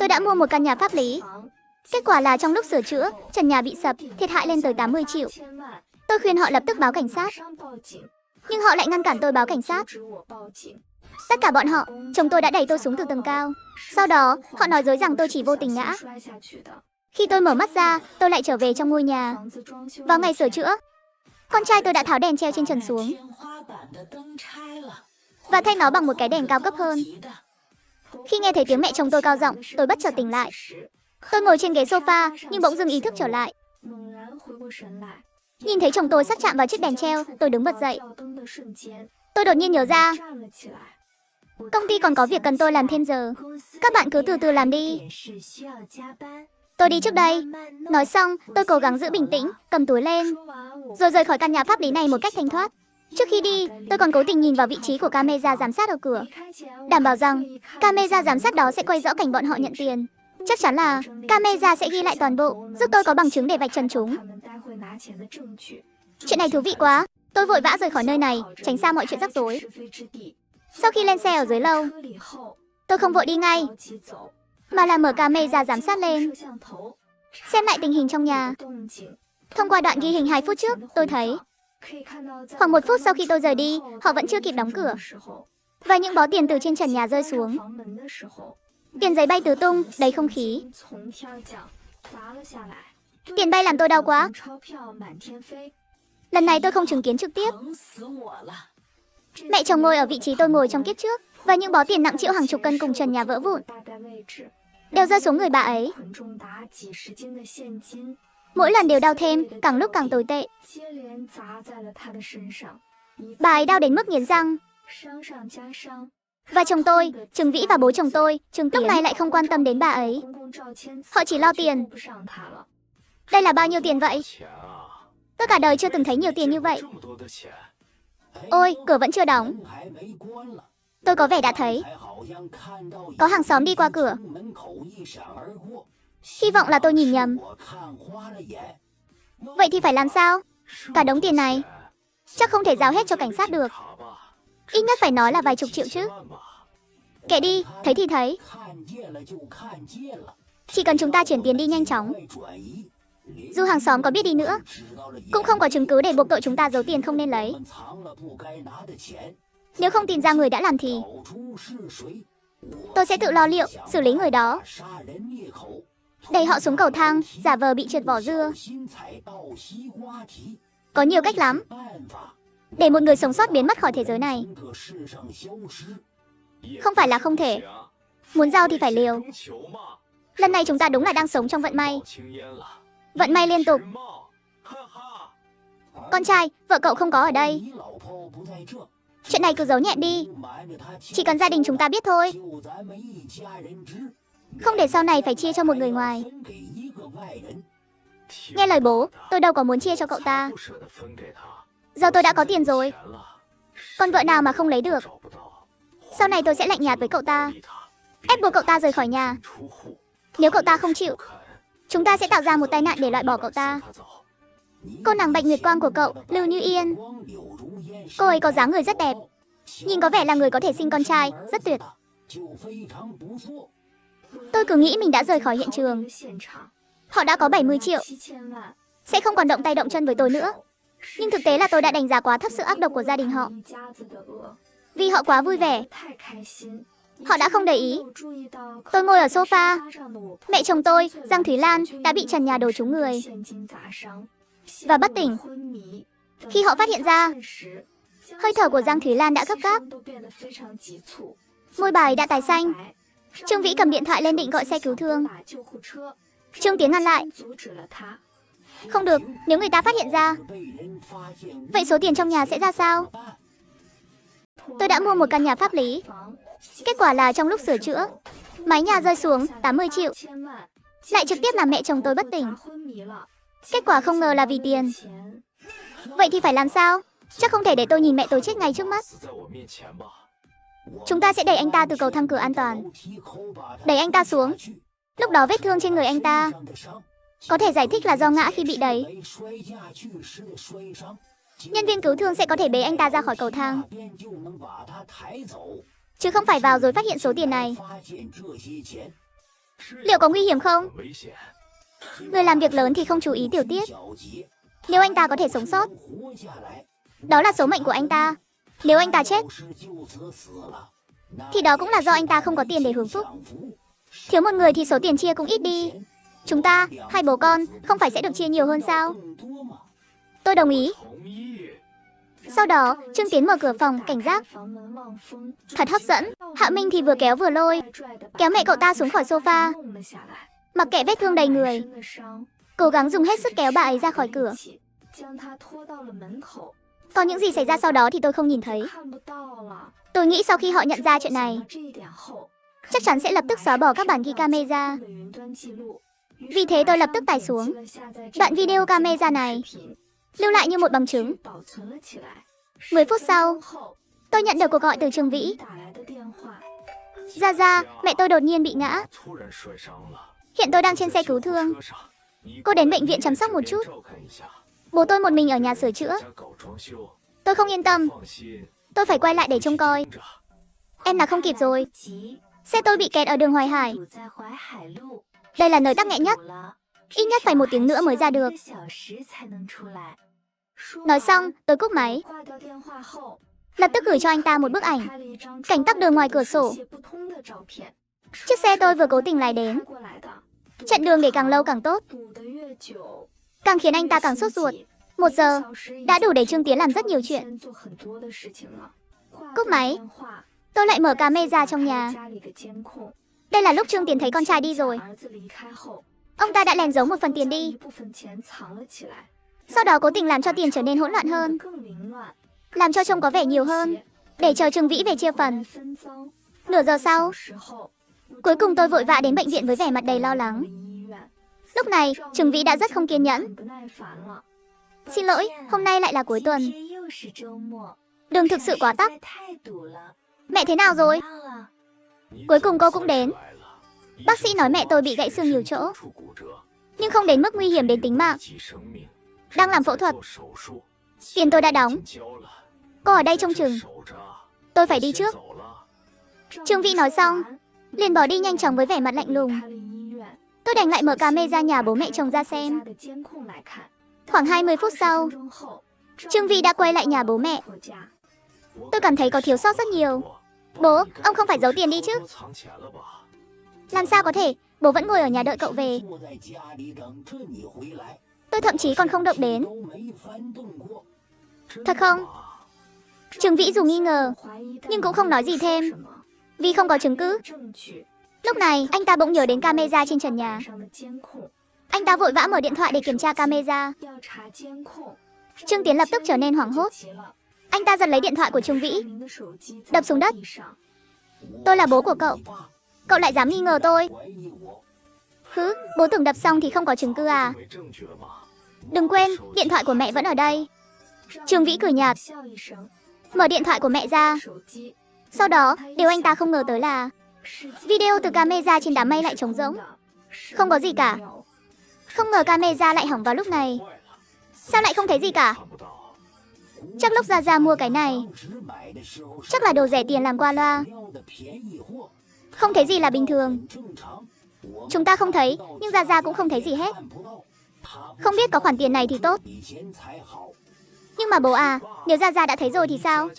đã mua một căn nhà pháp lý. Kết quả là trong lúc sửa chữa, trần nhà bị sập, thiệt hại lên tới 80 triệu. Tôi khuyên họ lập tức báo cảnh sát, nhưng họ lại ngăn cản tôi báo cảnh sát. Tất cả bọn họ, chồng tôi đã đẩy tôi xuống từ tầng cao. Sau đó, họ nói dối rằng tôi chỉ vô tình ngã. Khi tôi mở mắt ra, tôi lại trở về trong ngôi nhà. Vào ngày sửa chữa, con trai tôi đã tháo đèn treo trên trần xuống và thay nó bằng một cái đèn cao cấp hơn. Khi nghe thấy tiếng mẹ chồng tôi cao giọng, tôi bất chợt tỉnh lại. Tôi ngồi trên ghế sofa, nhưng bỗng dưng ý thức trở lại. Nhìn thấy chồng tôi sắp chạm vào chiếc đèn treo, tôi đứng bật dậy. Tôi đột nhiên nhớ ra, công ty còn có việc cần tôi làm thêm giờ. Các bạn cứ từ từ làm đi. Tôi đi trước đây. Nói xong, tôi cố gắng giữ bình tĩnh, cầm túi lên, rồi rời khỏi căn nhà pháp lý này một cách thanh thoát. Trước khi đi, tôi còn cố tình nhìn vào vị trí của camera giám sát ở cửa, đảm bảo rằng camera giám sát đó sẽ quay rõ cảnh bọn họ nhận tiền. Chắc chắn là camera sẽ ghi lại toàn bộ, giúp tôi có bằng chứng để vạch trần chúng. Chuyện này thú vị quá. Tôi vội vã rời khỏi nơi này, tránh xa mọi chuyện rắc rối. Sau khi lên xe ở dưới lầu, tôi không vội đi ngay, mà là mở camera giám sát lên, xem lại tình hình trong nhà. Thông qua đoạn ghi hình 2 phút trước, tôi thấy khoảng 1 phút sau khi tôi rời đi, họ vẫn chưa kịp đóng cửa, và những bó tiền từ trên trần nhà rơi xuống. Tiền giấy bay tứ tung, đầy không khí. Tiền bay làm tôi đau quá. Lần này tôi không chứng kiến trực tiếp. Mẹ chồng ngồi ở vị trí tôi ngồi trong kiếp trước, và những bó tiền nặng trĩu hàng chục cân cùng trần nhà vỡ vụn đều rơi xuống người bà ấy. Mỗi lần đều đau thêm, càng lúc càng tồi tệ. Bà ấy đau đến mức nghiến răng. Và chồng tôi, Trừng Vĩ, và bố chồng tôi, Trừng Tiến, lúc này lại không quan tâm đến bà ấy. Họ chỉ lo tiền. Đây là bao nhiêu tiền vậy? Tôi cả đời chưa từng thấy nhiều tiền như vậy. Ôi, cửa vẫn chưa đóng. Tôi có vẻ đã thấy có hàng xóm đi qua cửa. Hy vọng là tôi nhìn nhầm. Vậy thì phải làm sao? Cả đống tiền này chắc không thể giao hết cho cảnh sát được. Ít nhất phải nói là vài chục triệu chứ. Kệ đi, thấy thì thấy. Chỉ cần chúng ta chuyển tiền đi nhanh chóng. Dù hàng xóm có biết đi nữa, cũng không có chứng cứ để buộc tội chúng ta giấu tiền không nên lấy. Nếu không tìm ra người đã làm thì tôi sẽ tự lo liệu, xử lý người đó. Đẩy họ xuống cầu thang, giả vờ bị trượt vỏ dưa. Có nhiều cách lắm để một người sống sót biến mất khỏi thế giới này. Không phải là không thể. Muốn giàu thì phải liều. Lần này chúng ta đúng là đang sống trong vận may. Vận may liên tục. Con trai, vợ cậu không có ở đây. Chuyện này cứ giấu nhẹm đi. Chỉ cần gia đình chúng ta biết thôi. Không để sau này phải chia cho một người ngoài. Nghe lời bố, tôi đâu có muốn chia cho cậu ta. Giờ tôi đã có tiền rồi. Con vợ nào mà không lấy được. Sau này tôi sẽ lạnh nhạt với cậu ta, ép buộc cậu ta rời khỏi nhà. Nếu cậu ta không chịu, chúng ta sẽ tạo ra một tai nạn để loại bỏ cậu ta. Cô nàng Bạch Nguyệt Quang của cậu, Lưu Như Yên. Cô ấy có dáng người rất đẹp, nhìn có vẻ là người có thể sinh con trai, rất tuyệt. Tôi cứ nghĩ mình đã rời khỏi hiện trường. Họ đã có 70 triệu, sẽ không còn động tay động chân với tôi nữa. Nhưng thực tế là tôi đã đánh giá quá thấp sự ác độc của gia đình họ. Vì họ quá vui vẻ, họ đã không để ý. Tôi ngồi ở sofa. Mẹ chồng tôi, Giang Thúy Lan, đã bị trần nhà đổ trúng người và bất tỉnh. Khi họ phát hiện ra, hơi thở của Giang Thúy Lan đã gấp gáp, môi bà ấy đã tái xanh. Trương Vĩ cầm điện thoại lên định gọi xe cứu thương. Trương Tiến ngăn lại. Không được, nếu người ta phát hiện ra, vậy số tiền trong nhà sẽ ra sao? Tôi đã mua một căn nhà pháp lý. Kết quả là trong lúc sửa chữa, mái nhà rơi xuống 80 triệu, lại trực tiếp làm mẹ chồng tôi bất tỉnh. Kết quả không ngờ là vì tiền. Vậy thì phải làm sao? Chắc không thể để tôi nhìn mẹ tôi chết ngay trước mắt. Chúng ta sẽ đẩy anh ta từ cầu thang cửa an toàn. Đẩy anh ta xuống. Lúc đó vết thương trên người anh ta có thể giải thích là do ngã khi bị đẩy. Nhân viên cứu thương sẽ có thể bế anh ta ra khỏi cầu thang, chứ không phải vào rồi phát hiện số tiền này. Liệu có nguy hiểm không? Người làm việc lớn thì không chú ý tiểu tiết. Nếu anh ta có thể sống sót, đó là số mệnh của anh ta. Nếu anh ta chết, thì đó cũng là do anh ta không có tiền để hưởng phúc. Thiếu một người thì số tiền chia cũng ít đi. Chúng ta, hai bố con, không phải sẽ được chia nhiều hơn sao? Tôi đồng ý. Sau đó, Trương Tiến mở cửa phòng, cảnh giác. Thật hấp dẫn. Hạ Minh thì vừa kéo vừa lôi, kéo mẹ cậu ta xuống khỏi sofa. Mặc kệ vết thương đầy người, cố gắng dùng hết sức kéo bà ấy ra khỏi cửa. Còn những gì xảy ra sau đó thì tôi không nhìn thấy. Tôi nghĩ sau khi họ nhận ra chuyện này, chắc chắn sẽ lập tức xóa bỏ các bản ghi camera. Vì thế tôi lập tức tải xuống đoạn video camera này, lưu lại như một bằng chứng. 10 phút sau, tôi nhận được cuộc gọi từ Trương Vĩ. Gia, mẹ tôi đột nhiên bị ngã. Hiện tôi đang trên xe cứu thương. Cô đến bệnh viện chăm sóc một chút. Bố tôi một mình ở nhà sửa chữa. Tôi không yên tâm. Tôi phải quay lại để trông coi. Em là không kịp rồi. Xe tôi bị kẹt ở đường Hoài Hải. Đây là nơi tắc nghẽn nhất. Ít nhất phải 1 tiếng nữa mới ra được. Nói xong, tôi cúp máy. Lập tức gửi cho anh ta một bức ảnh cảnh tắc đường ngoài cửa sổ. Chiếc xe tôi vừa cố tình lái đến. Chặn đường để càng lâu càng tốt, càng khiến anh ta càng sốt ruột. 1 giờ đã đủ để Trương Tiến làm rất nhiều chuyện. Cúp máy, tôi lại mở camera trong nhà. Đây là lúc Trương Tiến thấy con trai đi rồi. Ông ta đã lén giấu một phần tiền đi, sau đó cố tình làm cho tiền trở nên hỗn loạn hơn, làm cho trông có vẻ nhiều hơn, để chờ Trương Vĩ về chia phần. Nửa giờ sau, cuối cùng tôi vội vã đến bệnh viện với vẻ mặt đầy lo lắng. Lúc này, Trương Vĩ đã rất không kiên nhẫn. Xin lỗi, hôm nay lại là cuối tuần. Đường thực sự quá tắc. Mẹ thế nào rồi? Cuối cùng cô cũng đến. Bác sĩ nói mẹ tôi bị gãy xương nhiều chỗ, nhưng không đến mức nguy hiểm đến tính mạng. Đang làm phẫu thuật. Tiền tôi đã đóng. Cô ở đây trông chừng. Tôi phải đi trước. Trương Vĩ nói xong, liền bỏ đi nhanh chóng với vẻ mặt lạnh lùng. Tôi đành lại mở camera nhà bố mẹ chồng ra xem. Khoảng 20 phút sau, Trương Vĩ đã quay lại nhà bố mẹ. Tôi cảm thấy có thiếu sót rất nhiều. Bố, ông không phải giấu tiền đi chứ? Làm sao có thể, bố vẫn ngồi ở nhà đợi cậu về. Tôi thậm chí còn không động đến. Thật không? Trương Vĩ dù nghi ngờ, nhưng cũng không nói gì thêm, vì không có chứng cứ. Lúc này, anh ta bỗng nhớ đến camera trên trần nhà. Anh ta vội vã mở điện thoại để kiểm tra camera. Trương Tiến lập tức trở nên hoảng hốt. Anh ta giật lấy điện thoại của Trương Vĩ, đập xuống đất. Tôi là bố của cậu. Cậu lại dám nghi ngờ tôi? Hứ, bố tưởng đập xong thì không có chứng cứ à? Đừng quên, điện thoại của mẹ vẫn ở đây. Trương Vĩ cười nhạt, mở điện thoại của mẹ ra. Sau đó, điều anh ta không ngờ tới là video từ camera trên đám mây lại trống rỗng. Không có gì cả. Không ngờ camera lại hỏng vào lúc này. Sao lại không thấy gì cả? Chắc lúc Gia mua cái này, chắc là đồ rẻ tiền làm qua loa. Không thấy gì là bình thường. Chúng ta không thấy, nhưng Gia cũng không thấy gì hết. Không biết có khoản tiền này thì tốt. Nhưng mà bố à, nếu Gia đã thấy rồi thì sao?